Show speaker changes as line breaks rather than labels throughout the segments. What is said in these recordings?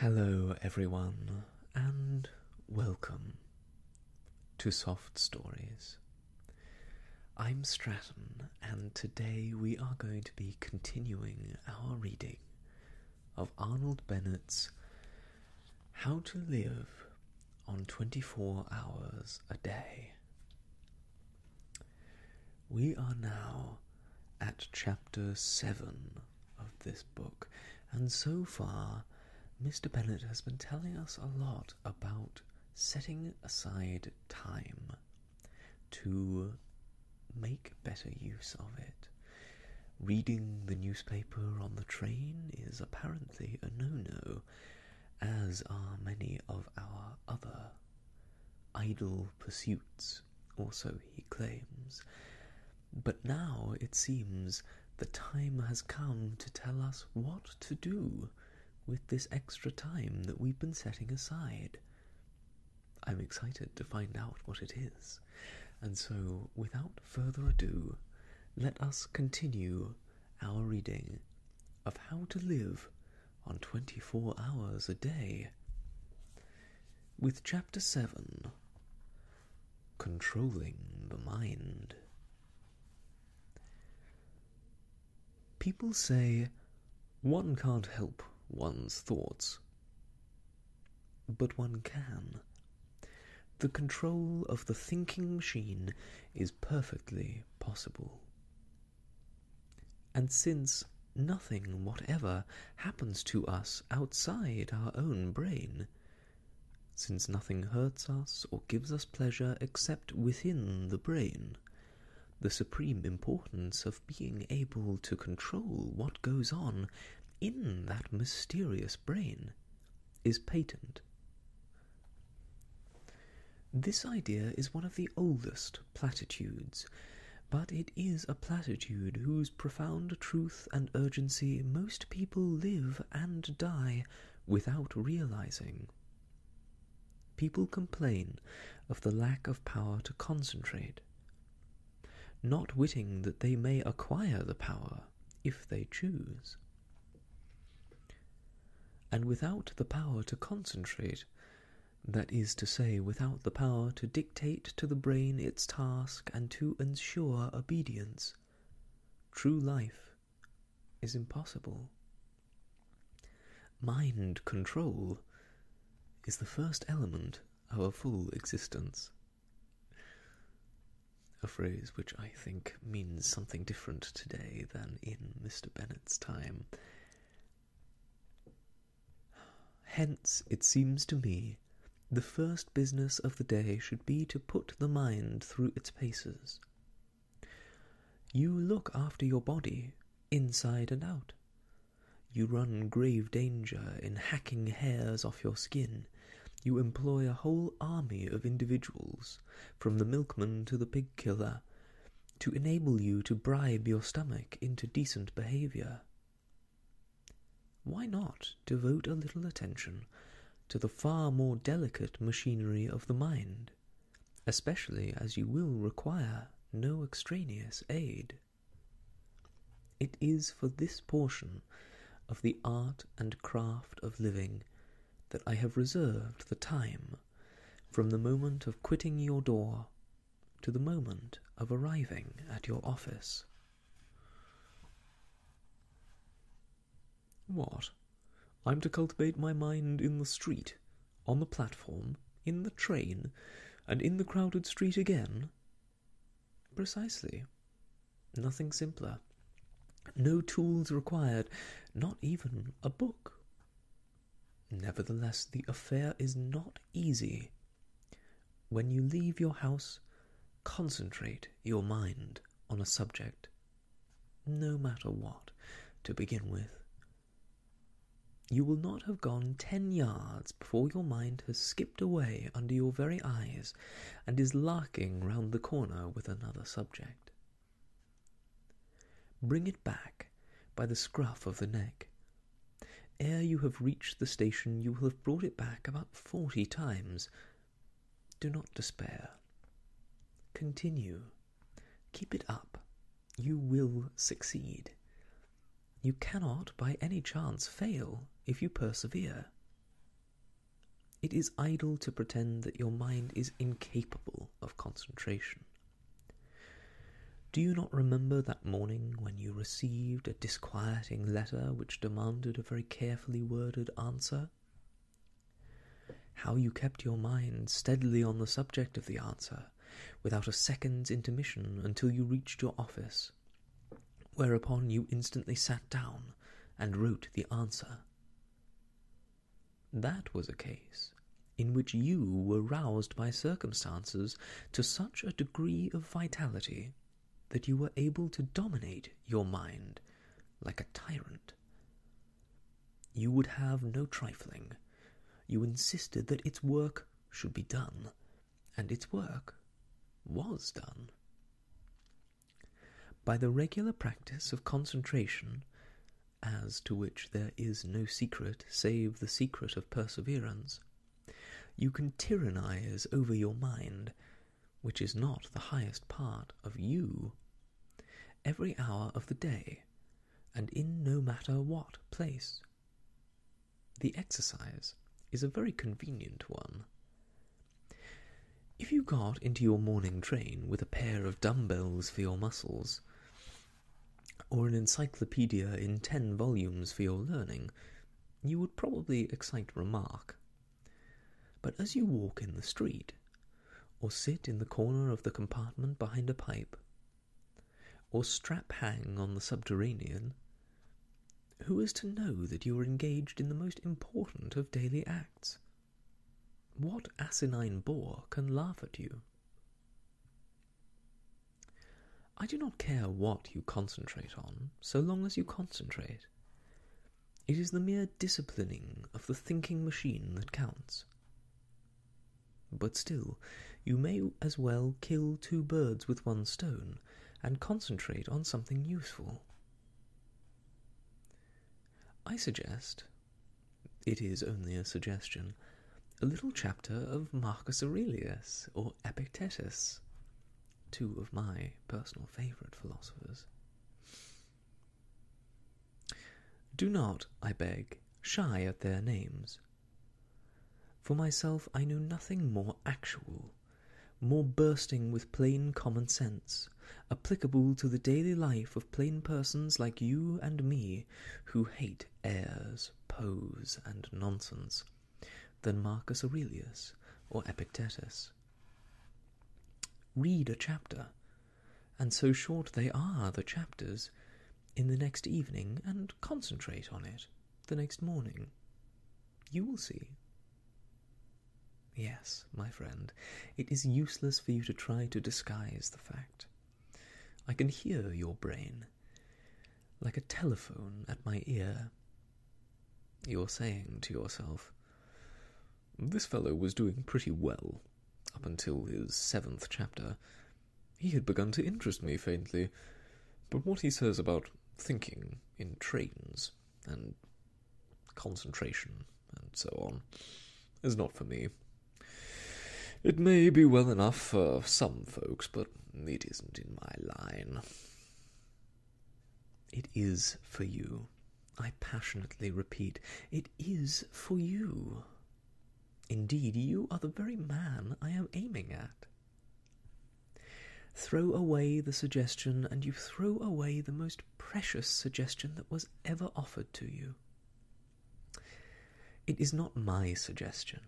Hello everyone, and welcome to Soft Stories. I'm Stratton, and today we are going to be continuing our reading of Arnold Bennett's How to Live on 24 Hours a Day. We are now at chapter 7 of this book, and so far Mr. Bennett has been telling us a lot about setting aside time to make better use of it. Reading the newspaper on the train is apparently a no-no, as are many of our other idle pursuits, or so he claims. But now it seems the time has come to tell us what to do with this extra time that we've been setting aside. I'm excited to find out what it is, and so without further ado, let us continue our reading of How to Live on 24 Hours a Day with Chapter 7, Controlling the Mind. People say one can't help one's thoughts, but one can. The control of the thinking machine is perfectly possible. And since nothing whatever happens to us outside our own brain, since nothing hurts us or gives us pleasure except within the brain, the supreme importance of being able to control what goes on in that mysterious brain is patent. This idea is one of the oldest platitudes, but it is a platitude whose profound truth and urgency most people live and die without realizing. People complain of the lack of power to concentrate, not witting that they may acquire the power if they choose. And without the power to concentrate, that is to say, without the power to dictate to the brain its task and to ensure obedience, true life is impossible. Mind control is the first element of a full existence. A phrase which I think means something different today than in Mr. Bennett's time. Hence, it seems to me, the first business of the day should be to put the mind through its paces. You look after your body, inside and out. You run grave danger in hacking hairs off your skin. You employ a whole army of individuals, from the milkman to the pig killer, to enable you to bribe your stomach into decent behaviour. Why not devote a little attention to the far more delicate machinery of the mind, especially as you will require no extraneous aid? It is for this portion of the art and craft of living that I have reserved the time, from the moment of quitting your door to the moment of arriving at your office. What? I'm to cultivate my mind in the street, on the platform, in the train, and in the crowded street again? Precisely. Nothing simpler. No tools required, not even a book. Nevertheless, the affair is not easy. When you leave your house, concentrate your mind on a subject, no matter what, to begin with. You will not have gone 10 yards before your mind has skipped away under your very eyes and is larking round the corner with another subject. Bring it back by the scruff of the neck. Ere you have reached the station, you will have brought it back about 40 times. Do not despair. Continue. Keep it up. You will succeed. You cannot by any chance fail if you persevere. It is idle to pretend that your mind is incapable of concentration. Do you not remember that morning when you received a disquieting letter which demanded a very carefully worded answer? How you kept your mind steadily on the subject of the answer, without a second's intermission, until you reached your office, whereupon you instantly sat down and wrote the answer. That was a case in which you were roused by circumstances to such a degree of vitality that you were able to dominate your mind like a tyrant. You would have no trifling. You insisted that its work should be done, and its work was done. By the regular practice of concentration, as to which there is no secret save the secret of perseverance, you can tyrannize over your mind, which is not the highest part of you, every hour of the day, and in no matter what place. The exercise is a very convenient one. If you got into your morning train with a pair of dumbbells for your muscles, or an encyclopedia in 10 volumes for your learning, you would probably excite remark. But as you walk in the street, or sit in the corner of the compartment behind a pipe, or strap hang on the subterranean, who is to know that you are engaged in the most important of daily acts? What asinine bore can laugh at you? I do not care what you concentrate on, so long as you concentrate. It is the mere disciplining of the thinking machine that counts. But still, you may as well kill 2 birds with 1 stone, and concentrate on something useful. I suggest, it is only a suggestion, a little chapter of Marcus Aurelius or Epictetus, 2 of my personal favourite philosophers. Do not, I beg, shy at their names. For myself, I know nothing more actual, more bursting with plain common sense, applicable to the daily life of plain persons like you and me, who hate airs, pose, and nonsense, than Marcus Aurelius or Epictetus. Read a chapter, and so short they are, the chapters, in the next evening, and concentrate on it the next morning. You will see. Yes, my friend, it is useless for you to try to disguise the fact. I can hear your brain, like a telephone at my ear. You're saying to yourself, "This fellow was doing pretty well up until his 7th chapter. He had begun to interest me faintly, but what he says about thinking in trains and concentration and so on is not for me. It may be well enough for some folks, but it isn't in my line." It is for you. I passionately repeat, it is for you. Indeed, you are the very man I am aiming at. Throw away the suggestion, and you throw away the most precious suggestion that was ever offered to you. It is not my suggestion.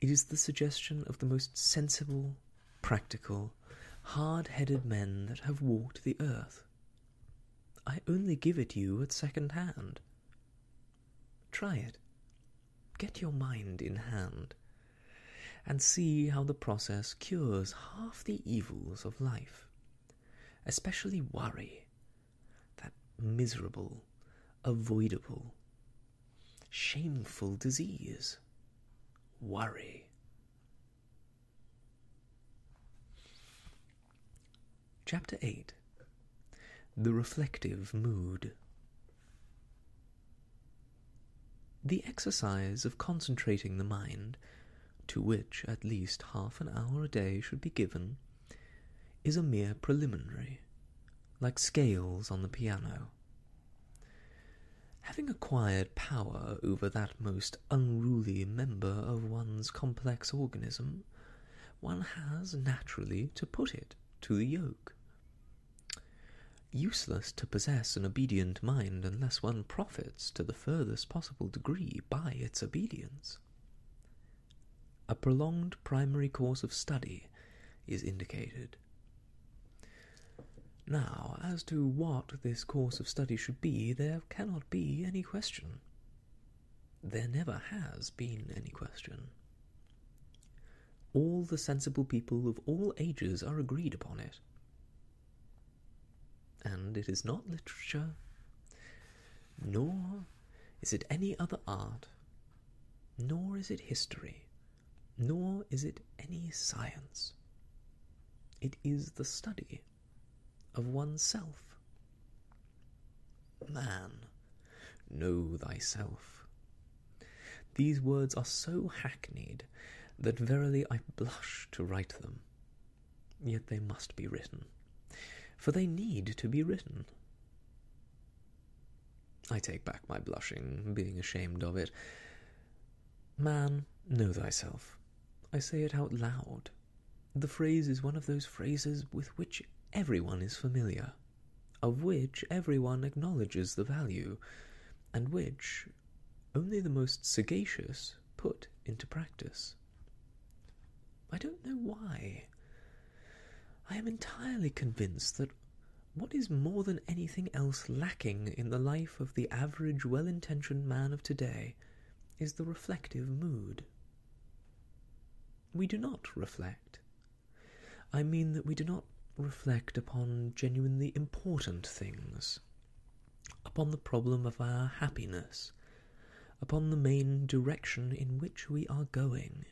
It is the suggestion of the most sensible, practical, hard-headed men that have walked the earth. I only give it you at second hand. Try it. Get your mind in hand, and see how the process cures half the evils of life, especially worry, that miserable, avoidable, shameful disease. Worry. Chapter 8. The Reflective Mood. The exercise of concentrating the mind, to which at least half an hour a day should be given, is a mere preliminary, like scales on the piano. Having acquired power over that most unruly member of one's complex organism, one has naturally to put it to the yoke. Useless to possess an obedient mind unless one profits to the furthest possible degree by its obedience. A prolonged primary course of study is indicated. Now, as to what this course of study should be, there cannot be any question. There never has been any question. All the sensible people of all ages are agreed upon it. And it is not literature, nor is it any other art, nor is it history, nor is it any science. It is the study of oneself. Man, know thyself. These words are so hackneyed that verily I blush to write them, yet they must be written, for they need to be written. I take back my blushing, being ashamed of it. Man, know thyself. I say it out loud. The phrase is one of those phrases with which everyone is familiar, of which everyone acknowledges the value, and which only the most sagacious put into practice. I don't know why. I am entirely convinced that what is more than anything else lacking in the life of the average well-intentioned man of today is the reflective mood. We do not reflect. I mean that we do not reflect upon genuinely important things, upon the problem of our happiness, upon the main direction in which we are going,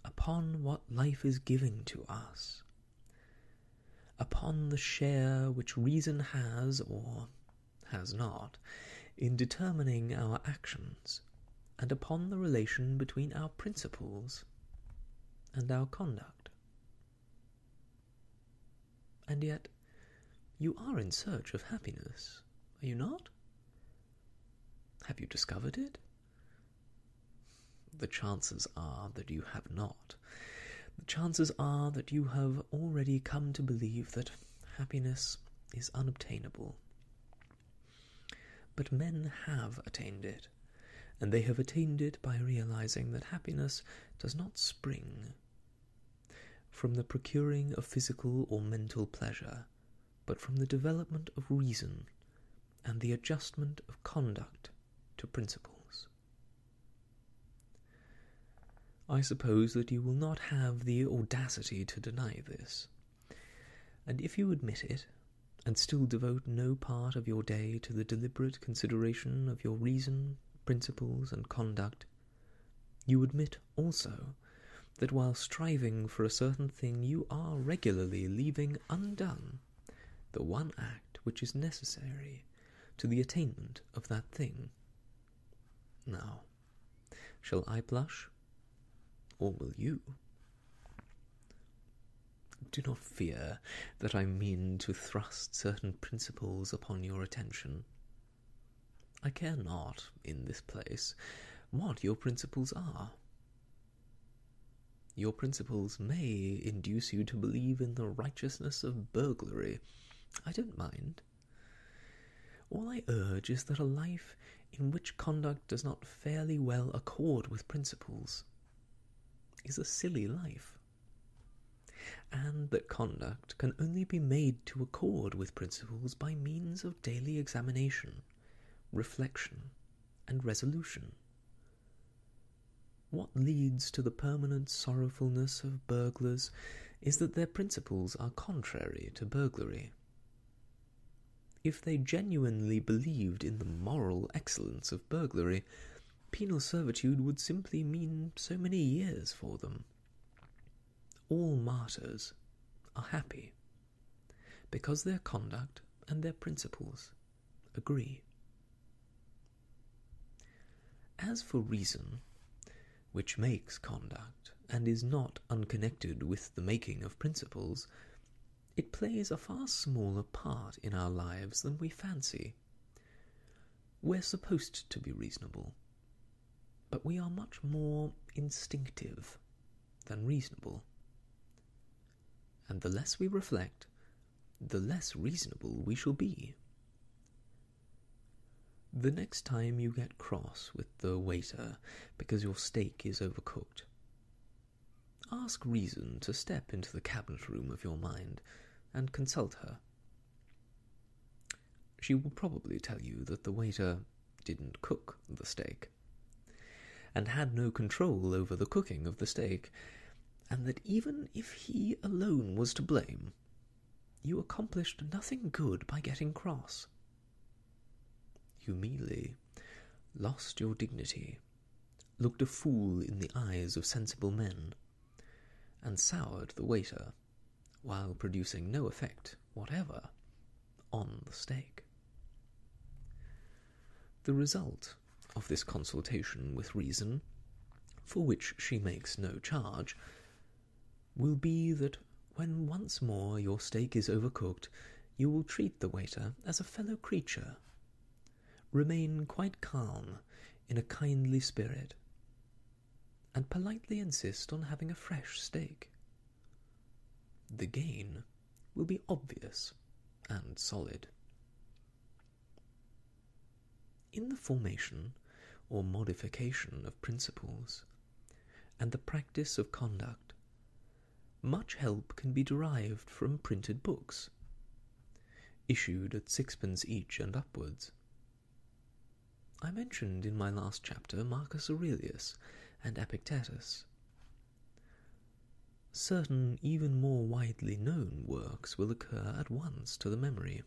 upon what life is giving to us, upon the share which reason has, or has not, in determining our actions, and upon the relation between our principles and our conduct. And yet, you are in search of happiness, are you not? Have you discovered it? The chances are that you have not. The chances are that you have already come to believe that happiness is unobtainable. But men have attained it, and they have attained it by realizing that happiness does not spring from the procuring of physical or mental pleasure, but from the development of reason and the adjustment of conduct to principles. I suppose that you will not have the audacity to deny this, and if you admit it, and still devote no part of your day to the deliberate consideration of your reason, principles, and conduct, you admit also that while striving for a certain thing you are regularly leaving undone the one act which is necessary to the attainment of that thing. Now, shall I blush, or will you? Do not fear that I mean to thrust certain principles upon your attention. I care not, in this place, what your principles are. Your principles may induce you to believe in the righteousness of burglary. I don't mind. All I urge is that a life in which conduct does not fairly well accord with principles is a silly life, and that conduct can only be made to accord with principles by means of daily examination, reflection, and resolution. What leads to the permanent sorrowfulness of burglars is that their principles are contrary to burglary. If they genuinely believed in the moral excellence of burglary, penal servitude would simply mean so many years for them. All martyrs are happy, because their conduct and their principles agree. As for reason, which makes conduct, and is not unconnected with the making of principles, it plays a far smaller part in our lives than we fancy. We're supposed to be reasonable, but we are much more instinctive than reasonable. And the less we reflect, the less reasonable we shall be. The next time you get cross with the waiter because your steak is overcooked, ask reason to step into the cabinet room of your mind and consult her. She will probably tell you that the waiter didn't cook the steak, and had no control over the cooking of the steak, and that even if he alone was to blame, you accomplished nothing good by getting cross. You merely lost your dignity, looked a fool in the eyes of sensible men, and soured the waiter, while producing no effect whatever on the steak. The result of this consultation with reason, for which she makes no charge, will be that when once more your steak is overcooked, you will treat the waiter as a fellow creature, remain quite calm in a kindly spirit, and politely insist on having a fresh steak. The gain will be obvious and solid. In the formation or modification of principles and the practice of conduct, much help can be derived from printed books, issued at 6d. each and upwards. I mentioned in my last chapter Marcus Aurelius and Epictetus. Certain even more widely known works will occur at once to the memory.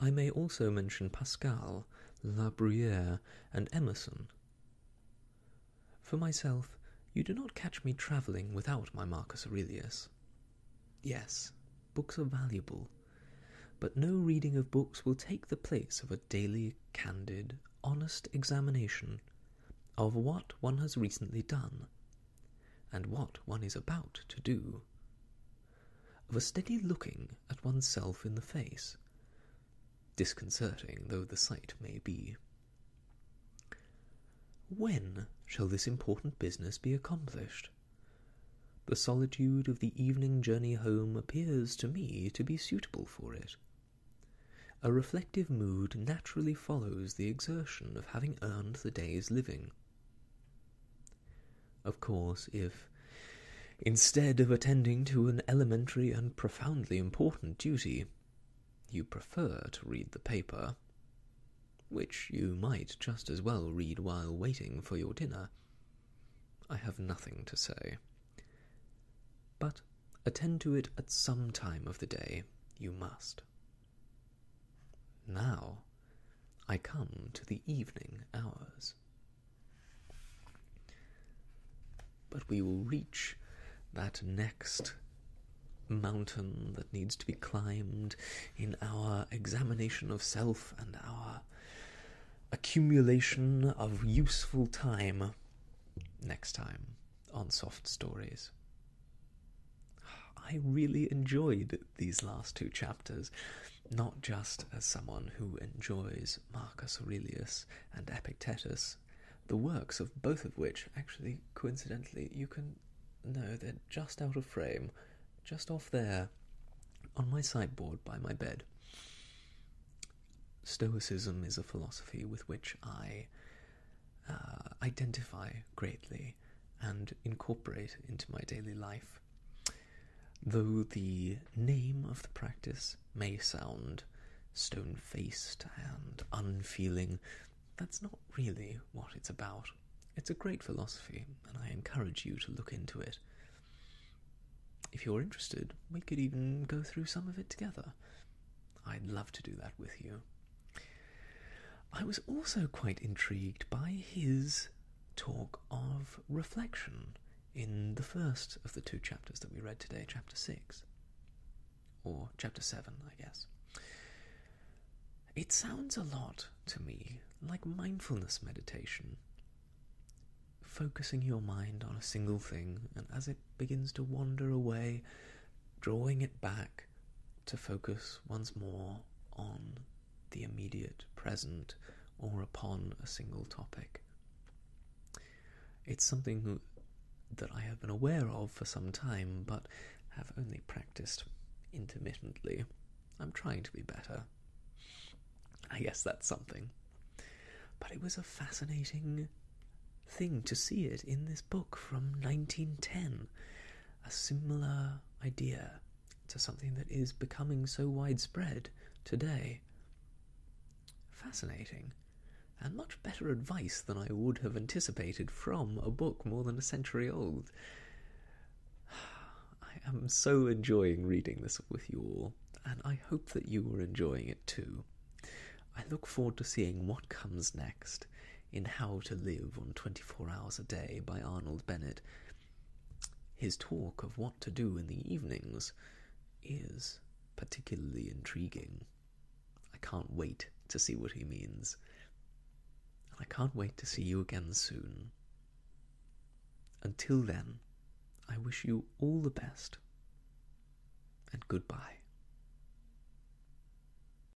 I may also mention Pascal, La Bruyère, and Emerson. For myself, you do not catch me travelling without my Marcus Aurelius. Yes, books are valuable, but no reading of books will take the place of a daily, candid, honest examination of what one has recently done, and what one is about to do, of a steady looking at oneself in the face, disconcerting though the sight may be. When shall this important business be accomplished? The solitude of the evening journey home appears to me to be suitable for it. A reflective mood naturally follows the exertion of having earned the day's living. Of course, if, instead of attending to an elementary and profoundly important duty, you prefer to read the paper, which you might just as well read while waiting for your dinner, I have nothing to say. But attend to it at some time of the day you must. Now I come to the evening hours. But we will reach that next mountain that needs to be climbed in our examination of self and our accumulation of useful time next time on Soft Stories. I really enjoyed these last two chapters, not just as someone who enjoys Marcus Aurelius and Epictetus, the works of both of which, actually, coincidentally, you can know they're just out of frame, just off there, on my sideboard by my bed. Stoicism is a philosophy with which I identify greatly and incorporate into my daily life. Though the name of the practice may sound stone-faced and unfeeling, that's not really what it's about. It's a great philosophy, and I encourage you to look into it. If you're interested, we could even go through some of it together. I'd love to do that with you. I was also quite intrigued by his talk of reflection in the first of the two chapters that we read today, chapter 6. Or chapter 7, I guess. It sounds a lot to me like mindfulness meditation. Focusing your mind on a single thing, and as it begins to wander away, drawing it back to focus once more on the immediate present or upon a single topic. It's something that I have been aware of for some time, but have only practiced intermittently. I'm trying to be better. I guess that's something. But it was a fascinating thing to see it in this book from 1910. A similar idea to something that is becoming so widespread today. Fascinating. And much better advice than I would have anticipated from a book more than a century old. I am so enjoying reading this with you all, and I hope that you are enjoying it too. I look forward to seeing what comes next in How to Live on 24 Hours a Day by Arnold Bennett. His talk of what to do in the evenings is particularly intriguing. I can't wait to see what he means. I can't wait to see you again soon. Until then, I wish you all the best, and goodbye.